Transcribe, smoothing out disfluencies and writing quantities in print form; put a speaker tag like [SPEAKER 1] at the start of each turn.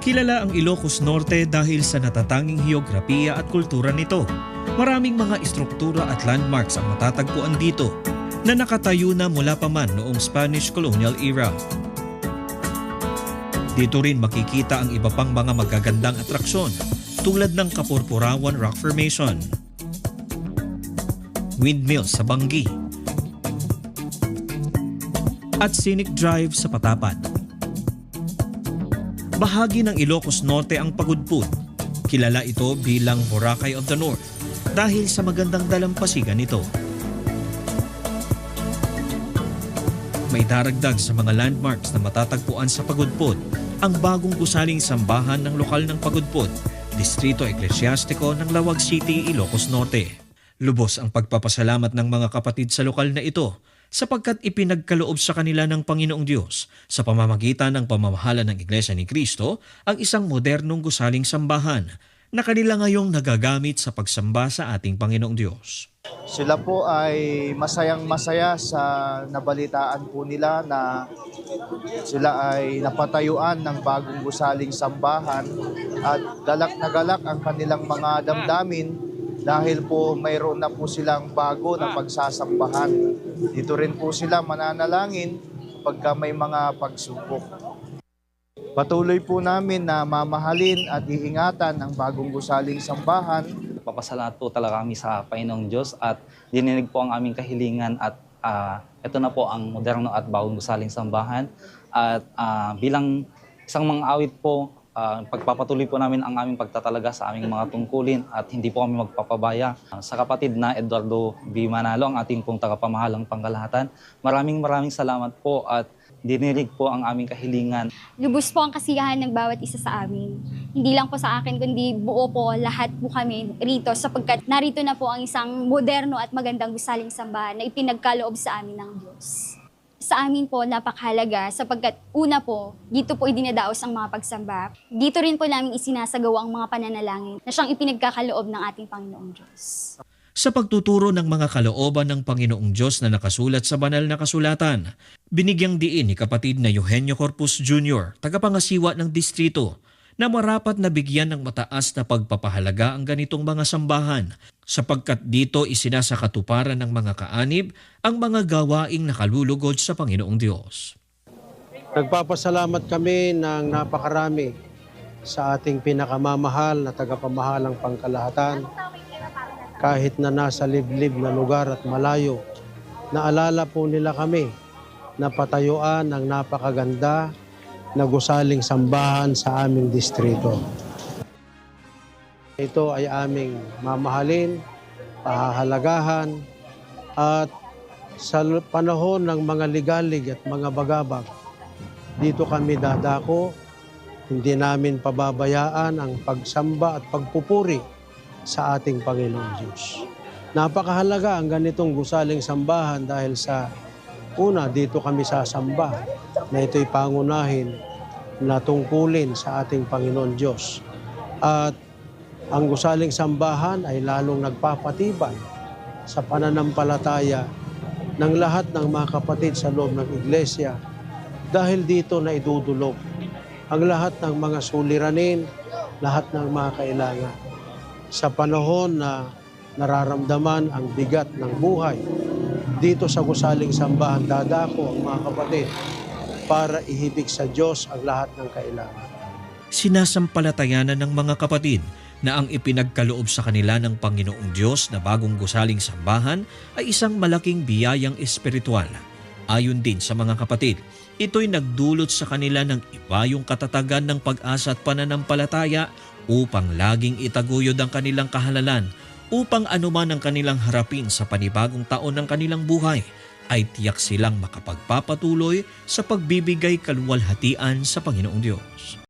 [SPEAKER 1] Kilala ang Ilocos Norte dahil sa natatanging heograpiya at kultura nito. Maraming mga istruktura at landmarks ang matatagpuan dito na nakatayo na mula pa man noong Spanish colonial era. Dito rin makikita ang iba pang mga magagandang atraksyon tulad ng Kapurpurawan Rock Formation, windmill sa Bangi, at scenic drive sa Patapan. Bahagi ng Ilocos Norte ang Pagudpud. Kilala ito bilang Boracay of the North dahil sa magandang dalampasigan nito. May daragdag sa mga landmarks na matatagpuan sa Pagudpud ang bagong gusaling sambahan ng lokal ng Pagudpud, Distrito Eklesyastiko ng Lawag City, Ilocos Norte. Lubos ang pagpapasalamat ng mga kapatid sa lokal na ito sapagkat ipinagkaloob sa kanila ng Panginoong Diyos sa pamamagitan ng pamamahala ng Iglesia ni Cristo ang isang modernong gusaling sambahan na kanila ngayong nagagamit sa pagsamba sa ating Panginoong Diyos.
[SPEAKER 2] Sila po ay masayang-masaya sa nabalitaan po nila na sila ay napatayuan ng bagong gusaling sambahan at galak na galak ang kanilang mga damdamin dahil po mayroon na po silang bago na pagsasambahan. Dito rin po sila mananalangin pagka may mga pagsubok. Patuloy po namin na mamahalin at iingatan ang bagong gusaling sambahan.
[SPEAKER 3] Papasalamat po talaga kami sa Panginoong Diyos at dininig po ang aming kahilingan at ito na po ang moderno at bagong gusaling sambahan. At bilang isang mga awit po, pagpapatuloy po namin ang aming pagtatalaga sa aming mga tungkulin at hindi po kami magpapabaya. Sa kapatid na Eduardo B. Manalo, ang ating pong tagapamahalang pangkalahatan, maraming salamat po at dinirig po ang aming kahilingan.
[SPEAKER 4] Lubos po ang kasiyahan ng bawat isa sa amin. Hindi lang po sa akin, kundi buo po lahat po kami rito sapagkat narito na po ang isang moderno at magandang gusaling sambahan na ipinagkaloob sa amin ng Diyos. Sa amin po, napakahalaga sapagkat una po, dito po idinadaos ang mga pagsamba. Dito rin po namin isinasagawa ang mga pananalangin na siyang ipinagkakaloob ng ating Panginoong Diyos.
[SPEAKER 1] Sa pagtuturo ng mga kalooban ng Panginoong Diyos na nakasulat sa banal na kasulatan, binigyang diin ni kapatid na Eugenio Corpus Jr., tagapangasiwa ng distrito, na marapat na bigyan ng mataas na pagpapahalaga ang ganitong mga sambahan sapagkat dito isinasakatuparan ng mga kaanib ang mga gawaing nakalulugod sa Panginoong Diyos.
[SPEAKER 5] Nagpapasalamat kami ng napakarami sa ating pinakamamahal na tagapamahalang pangkalahatan. Kahit na nasa liblib na lugar at malayo, naalala po nila kami na patayuan ng napakaganda na gusaling sambahan sa aming distrito. Ito ay aming mamahalin, pahahalagahan, at sa panahon ng mga ligalig at mga bagabag, dito kami dadako, hindi namin pababayaan ang pagsamba at pagpupuri sa ating Panginoong Diyos. Napakahalaga ang ganitong gusaling sambahan dahil sa una, dito kami sasamba na ito'y pangunahin na tungkulin sa ating Panginoon Diyos. At ang gusaling sambahan ay lalong nagpapatibay sa pananampalataya ng lahat ng mga kapatid sa loob ng iglesia dahil dito na idudulog ang lahat ng mga suliranin, lahat ng mga kailangan. Sa panahon na nararamdaman ang bigat ng buhay, dito sa gusaling sambahan dadako ang mga kapatid para ihibig sa Diyos ang lahat ng kailangan.
[SPEAKER 1] Sinasampalatayanan ng mga kapatid na ang ipinagkaloob sa kanila ng Panginoong Diyos na bagong gusaling sambahan ay isang malaking biyayang espiritual. Ayon din sa mga kapatid, ito'y nagdulot sa kanila ng iba yung katatagan ng pag-asa at pananampalataya upang laging itaguyod ang kanilang kahalalan, upang anuman ang kanilang harapin sa panibagong taon ng kanilang buhay, ay tiyak silang makapagpapatuloy sa pagbibigay kaluwalhatian sa Panginoong Diyos.